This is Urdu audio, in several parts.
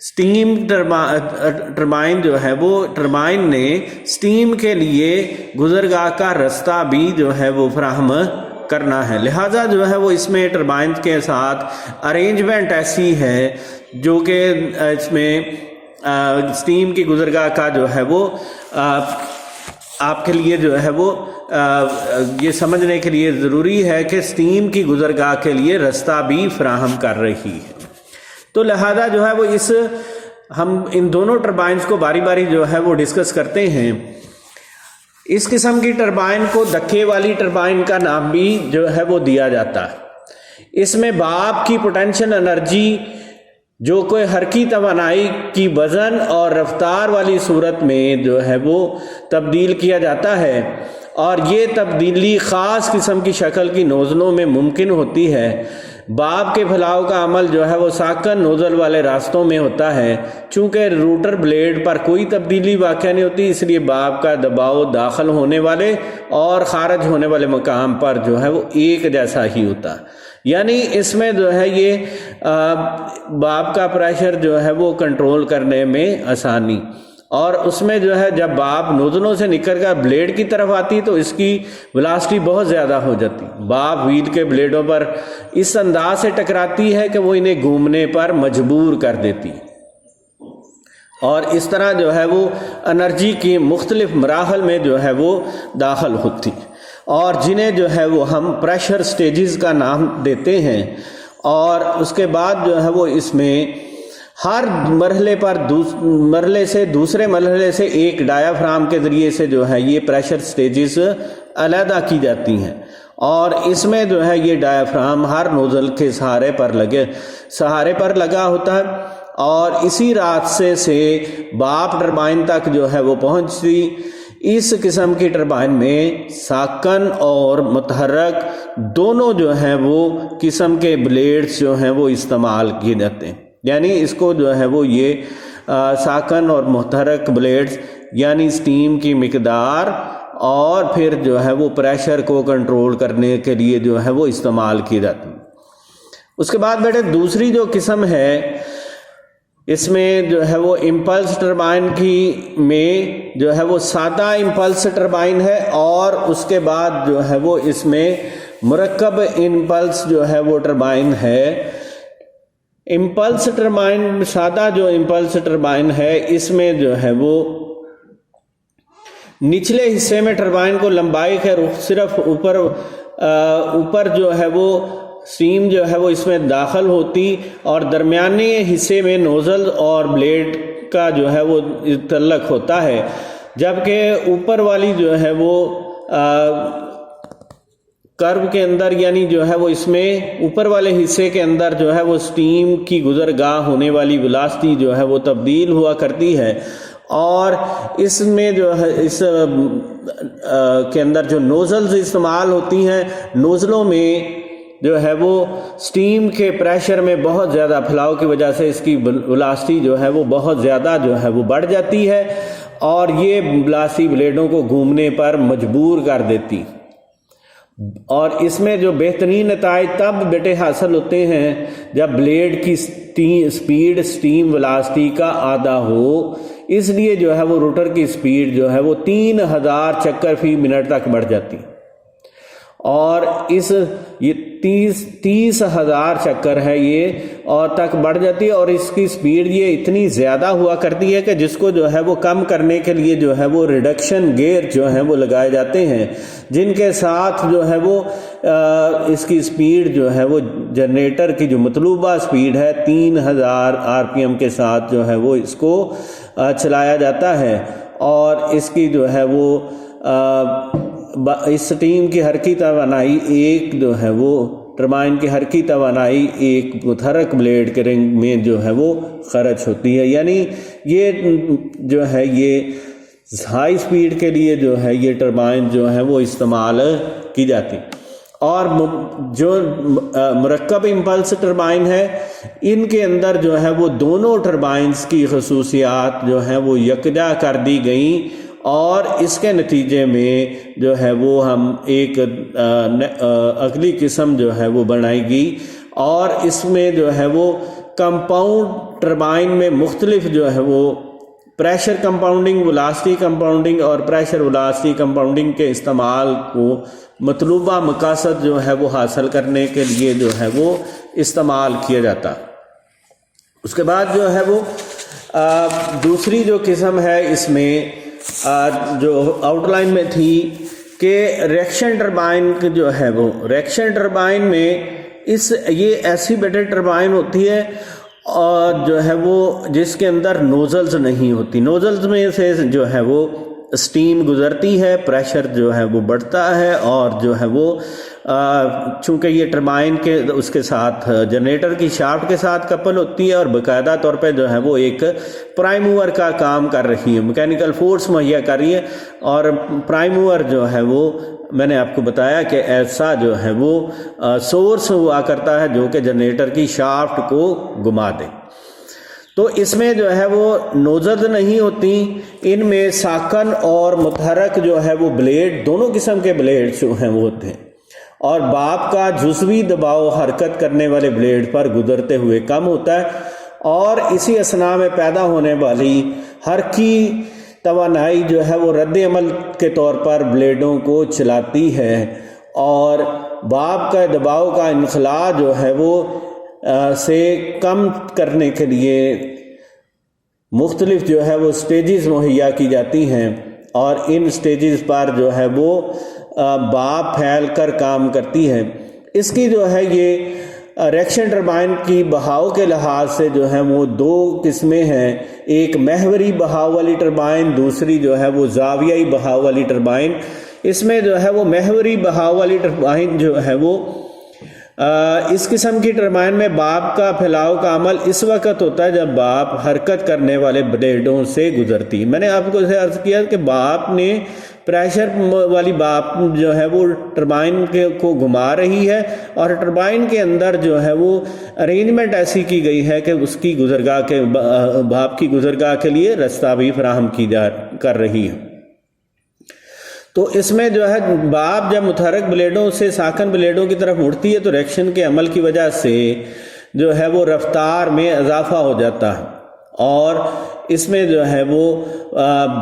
اسٹیم ٹربائن جو ہے وہ ٹربائن نے اسٹیم کے لیے گزرگاہ کا رستہ بھی جو ہے وہ فراہم کرنا ہے، لہٰذا جو ہے وہ اس میں ٹربائن کے ساتھ ارینجمنٹ ایسی ہے جو کہ اس میں اسٹیم کی گزرگاہ کا جو ہے وہ آپ کے لیے جو ہے وہ یہ سمجھنے کے لیے ضروری ہے کہ اسٹیم کی گزرگاہ کے لیے رستہ بھی فراہم کر رہی ہے۔ تو لہذا جو ہے وہ ہم ان دونوں ٹربائنز کو باری باری جو ہے وہ ڈسکس کرتے ہیں۔ اس قسم کی ٹربائن کو دھکے والی ٹربائن کا نام بھی جو ہے وہ دیا جاتا ہے۔ اس میں بھاپ کی پوٹینشیل انرجی جو کوئی حرکی توانائی کی وزن اور رفتار والی صورت میں جو ہے وہ تبدیل کیا جاتا ہے، اور یہ تبدیلی خاص قسم کی شکل کی نوزلوں میں ممکن ہوتی ہے۔ بھاپ کے پھیلاؤ کا عمل جو ہے وہ ساکن نوزل والے راستوں میں ہوتا ہے۔ چونکہ روٹر بلیڈ پر کوئی تبدیلی واقع نہیں ہوتی، اس لیے بھاپ کا دباؤ داخل ہونے والے اور خارج ہونے والے مقام پر جو ہے وہ ایک جیسا ہی ہوتا ہے، یعنی اس میں جو ہے یہ بھاپ کا پریشر جو ہے وہ کنٹرول کرنے میں آسانی، اور اس میں جو ہے جب بھاپ نوزلوں سے نکل کر بلیڈ کی طرف آتی تو اس کی ویلاسٹی بہت زیادہ ہو جاتی۔ بھاپ وہیل کے بلیڈوں پر اس انداز سے ٹکراتی ہے کہ وہ انہیں گھومنے پر مجبور کر دیتی، اور اس طرح جو ہے وہ انرجی کی مختلف مراحل میں جو ہے وہ داخل ہوتی، اور جنہیں جو ہے وہ ہم پریشر سٹیجز کا نام دیتے ہیں۔ اور اس کے بعد جو ہے وہ اس میں ہر مرحلے سے دوسرے مرحلے سے ایک ڈایافرام کے ذریعے سے جو ہے یہ پریشر سٹیجز علیحدہ کی جاتی ہیں، اور اس میں جو ہے یہ ڈایافرام ہر نوزل کے سہارے پر لگا ہوتا ہے، اور اسی راستے سے بھاپ ٹربائن تک جو ہے وہ پہنچتی۔ اس قسم کی ٹربائن میں ساکن اور متحرک دونوں جو ہیں وہ قسم کے بلیڈز جو ہیں وہ استعمال کیے جاتے ہیں، یعنی اس کو جو ہے وہ یہ ساکن اور متحرک بلیڈز یعنی اسٹیم کی مقدار اور پھر جو ہے وہ پریشر کو کنٹرول کرنے کے لیے جو ہے وہ استعمال کی جاتی ہیں۔ اس کے بعد بیٹے دوسری جو قسم ہے اس میں جو ہے وہ امپلس ٹربائن میں جو ہے وہ سادہ امپلس ٹربائن ہے، اور اس کے بعد جو ہے وہ اس میں مرکب امپلس جو ہے وہ ٹربائن ہے۔ امپلس ٹربائن سادہ جو امپلس ٹربائن ہے اس میں جو ہے وہ نچلے حصے میں ٹربائن کو لمبائی کے رخ صرف اوپر جو ہے وہ اسٹیم جو ہے وہ اس میں داخل ہوتی، اور درمیانی حصے میں نوزل اور بلیڈ کا جو ہے وہ تعلق ہوتا ہے، جبکہ اوپر والی جو ہے وہ کرو کے اندر یعنی جو ہے وہ اس میں اوپر والے حصے کے اندر جو ہے وہ اسٹیم کی گزرگاہ ہونے والی ویلاسٹی جو ہے وہ تبدیل ہوا کرتی ہے، اور اس میں جو ہے اس کے اندر جو نوزلز استعمال ہوتی ہیں، نوزلوں میں جو ہے وہ اسٹیم کے پریشر میں بہت زیادہ پھیلاؤ کی وجہ سے اس کی ویلاسٹی جو ہے وہ بہت زیادہ جو ہے وہ بڑھ جاتی ہے، اور یہ ویلاسٹی بلیڈوں کو گھومنے پر مجبور کر دیتی، اور اس میں جو بہترین نتائج تب بیٹے حاصل ہوتے ہیں جب بلیڈ کی سپیڈ اسٹیم ویلاسٹی کا آدھا ہو۔ اس لیے جو ہے وہ روٹر کی سپیڈ جو ہے وہ 3000 چکر فی منٹ تک بڑھ جاتی، اور یہ 30,000 چکر ہے یہ اور تک بڑھ جاتی ہے، اور اس کی سپیڈ یہ اتنی زیادہ ہوا کرتی ہے کہ جس کو جو ہے وہ کم کرنے کے لیے جو ہے وہ ریڈکشن گیئر جو ہیں وہ لگائے جاتے ہیں، جن کے ساتھ جو ہے وہ اس کی سپیڈ جو ہے وہ جنریٹر کی جو مطلوبہ سپیڈ ہے 3000 RPM کے ساتھ جو ہے وہ اس کو چلایا جاتا ہے، اور اس کی جو ہے وہ اس اسٹیم کی حرکی توانائی ایک جو ہے وہ ٹربائن کی حرکی توانائی ایک متحرک بلیڈ کے رنگ میں جو ہے وہ خرچ ہوتی ہے، یعنی یہ جو ہے یہ ہائی سپیڈ کے لیے جو ہے یہ ٹربائن جو ہے وہ استعمال کی جاتی۔ اور جو مرکب امپلس ٹربائن ہے ان کے اندر جو ہے وہ دونوں ٹربائنز کی خصوصیات جو ہیں وہ یکجا کر دی گئیں، اور اس کے نتیجے میں جو ہے وہ ہم ایک اگلی قسم جو ہے وہ بنائی گئی، اور اس میں جو ہے وہ کمپاؤنڈ ٹربائن میں مختلف جو ہے وہ پریشر کمپاؤنڈنگ، ویلاسٹی کمپاؤنڈنگ اور پریشر ویلاسٹی کمپاؤنڈنگ کے استعمال کو مطلوبہ مقاصد جو ہے وہ حاصل کرنے کے لیے جو ہے وہ استعمال کیا جاتا۔ اس کے بعد جو ہے وہ دوسری جو قسم ہے اس میں جو آؤٹ لائن میں تھی کہ ریئیکشن ٹربائن جو ہے وہ ریئیکشن ٹربائن میں یہ ایسی بیٹل ٹربائن ہوتی ہے اور جو ہے وہ جس کے اندر نوزلز نہیں ہوتی، نوزلز میں سے جو ہے وہ اسٹیم گزرتی ہے، پریشر جو ہے وہ بڑھتا ہے، اور جو ہے وہ چونکہ یہ ٹربائن کے اس کے ساتھ جنریٹر کی شافٹ کے ساتھ کپل ہوتی ہے اور باقاعدہ طور پہ جو ہے وہ ایک پرائم موور کا کام کر رہی ہے، میکینیکل فورس مہیا کر رہی ہے، اور پرائم موور جو ہے وہ میں نے آپ کو بتایا کہ ایسا جو ہے وہ سورس ہوا کرتا ہے جو کہ جنریٹر کی شافٹ کو گھما دے۔ تو اس میں جو ہے وہ نوزلز نہیں ہوتی، ان میں ساکن اور متحرک جو ہے وہ بلیڈ، دونوں قسم کے بلیڈ جو ہیں وہ ہوتے ہیں، اور باب کا جزوی دباؤ حرکت کرنے والے بلیڈ پر گزرتے ہوئے کم ہوتا ہے، اور اسی اثناء میں پیدا ہونے والی حرکی توانائی جو ہے وہ رد عمل کے طور پر بلیڈوں کو چلاتی ہے، اور باب کا دباؤ کا انخلاء جو ہے وہ سے کم کرنے کے لیے مختلف جو ہے وہ سٹیجز مہیا کی جاتی ہیں، اور ان سٹیجز پر جو ہے وہ باب پھیل کر کام کرتی ہے۔ اس کی جو ہے یہ ریئیکشن ٹربائن کی بہاؤ کے لحاظ سے جو ہے وہ دو قسمیں ہیں، ایک محوری بہاؤ والی ٹربائن، دوسری جو ہے وہ زاویائی بہاؤ والی ٹربائن۔ اس میں جو ہے وہ محوری بہاؤ والی ٹربائن جو ہے وہ اس قسم کی ٹربائن میں باب کا پھیلاؤ کا عمل اس وقت ہوتا ہے جب باب حرکت کرنے والے بلیڈوں سے گزرتی۔ میں نے آپ کو اسے عرض کیا کہ باب نے پریشر والی باب جو ہے وہ ٹربائن کو گھما رہی ہے، اور ٹربائن کے اندر جو ہے وہ ارینجمنٹ ایسی کی گئی ہے کہ اس کی گزرگاہ کے باب کی گزرگاہ کے لیے رستہ بھی فراہم کی کر رہی ہے۔ تو اس میں جو ہے باب جب متحرک بلیڈوں سے ساکن بلیڈوں کی طرف مڑتی ہے تو ریئیکشن کے عمل کی وجہ سے جو ہے وہ رفتار میں اضافہ ہو جاتا ہے، اور اس میں جو ہے وہ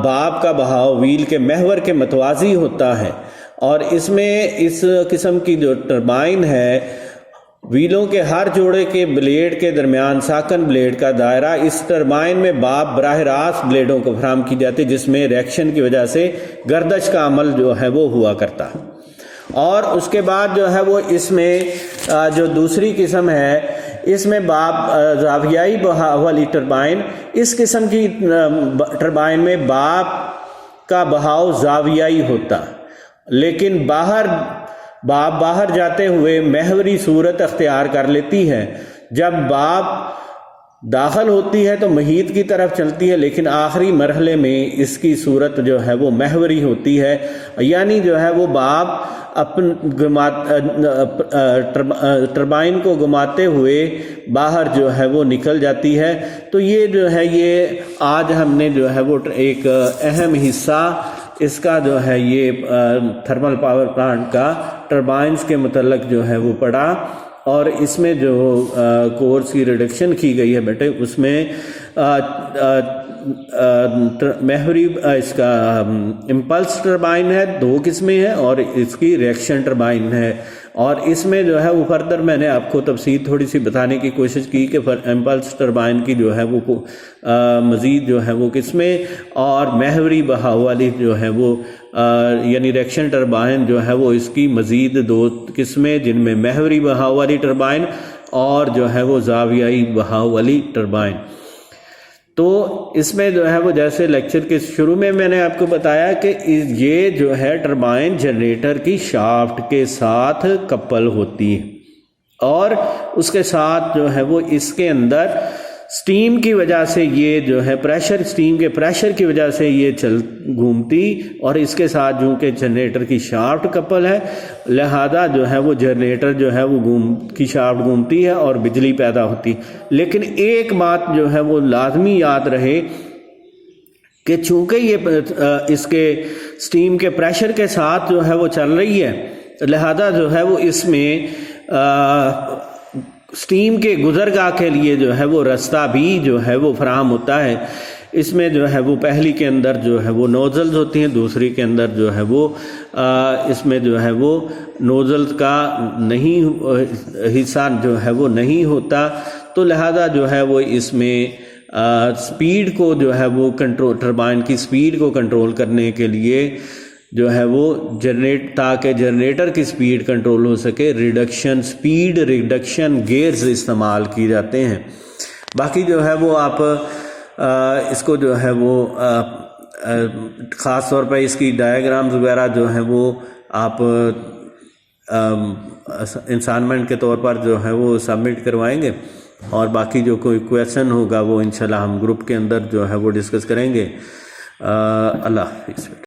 باب کا بہاؤ ویل کے محور کے متوازی ہوتا ہے، اور اس میں اس قسم کی جو ٹربائن ہے ویلوں کے ہر جوڑے کے بلیڈ کے درمیان ساکن بلیڈ کا دائرہ، اس ٹربائن میں باب براہ راست بلیڈوں کو فراہم کی جاتی، جس میں ریئیکشن کی وجہ سے گردش کا عمل جو ہے وہ ہوا کرتا ہے۔ اور اس کے بعد جو ہے وہ اس میں جو دوسری قسم ہے اس میں باب زاویائی بہاؤ والی ٹربائن، اس قسم کی ٹربائن میں باب کا بہاؤ زاویائی ہوتا، لیکن باب باہر جاتے ہوئے محوری صورت اختیار کر لیتی ہے۔ جب باب داخل ہوتی ہے تو محیط کی طرف چلتی ہے، لیکن آخری مرحلے میں اس کی صورت جو ہے وہ محوری ہوتی ہے، یعنی جو ہے وہ باب ٹربائن کو گھماتے ہوئے باہر جو ہے وہ نکل جاتی ہے۔ تو یہ جو ہے یہ آج ہم نے جو ہے وہ ایک اہم حصہ اس کا جو ہے یہ تھرمل پاور پلانٹ کا ٹربائنز کے متعلق جو ہے وہ پڑھا، اور اس میں جو کورس کی ریڈکشن کی گئی ہے بیٹے اس میں محوری اس کا امپلس ٹربائن ہے، دو قسمیں ہیں، اور اس کی ریئیکشن ٹربائن ہے، اور اس میں جو ہے وہ فردر میں نے آپ کو تفصیل تھوڑی سی بتانے کی کوشش کی کہ امپلس ٹربائن کی جو ہے وہ مزید جو ہے وہ قسمیں، اور محوری بہاؤ والی جو ہے وہ یعنی ریئیکشن ٹربائن جو ہے وہ اس کی مزید دو قسمیں، جن میں محوری بہاؤ والی ٹربائن اور جو ہے وہ زاویائی بہاؤ والی ٹربائن۔ تو اس میں جو ہے وہ جیسے لیکچر کے شروع میں نے آپ کو بتایا کہ یہ جو ہے ٹربائن جنریٹر کی شافٹ کے ساتھ کپل ہوتی ہے، اور اس کے ساتھ جو ہے وہ اس کے اندر سٹیم کی وجہ سے یہ جو ہے سٹیم کے پریشر کی وجہ سے یہ گھومتی، اور اس کے ساتھ جو کہ جنریٹر کی شافٹ کپل ہے، لہذا جو ہے وہ جنریٹر جو ہے وہ کی شافٹ گھومتی ہے اور بجلی پیدا ہوتی۔ لیکن ایک بات جو ہے وہ لازمی یاد رہے کہ چونکہ یہ اس کے سٹیم کے پریشر کے ساتھ جو ہے وہ چل رہی ہے، لہذا جو ہے وہ اس میں اسٹیم کے گزرگاہ کے لیے جو ہے وہ راستہ بھی جو ہے وہ فراہم ہوتا ہے۔ اس میں جو ہے وہ پہلی کے اندر جو ہے وہ نوزلز ہوتی ہیں، دوسری کے اندر جو ہے وہ اس میں جو ہے وہ نوزلز کا حصہ جو ہے وہ نہیں ہوتا، تو لہذا جو ہے وہ اس میں سپیڈ کو جو ہے وہ ٹربائن کی سپیڈ کو کنٹرول کرنے کے لیے جو ہے وہ تاکہ جنریٹر کی سپیڈ کنٹرول ہو سکے، سپیڈ ریڈکشن گیئرز استعمال کی جاتے ہیں۔ باقی جو ہے وہ آپ اس کو جو ہے وہ خاص طور پہ اس کی ڈائیگرامز وغیرہ جو ہیں وہ آپ انسائنمنٹ کے طور پر جو ہے وہ سبمٹ کروائیں گے، اور باقی جو کوئی کویشچن ہوگا وہ انشاءاللہ ہم گروپ کے اندر جو ہے وہ ڈسکس کریں گے۔ اللہ حافظ۔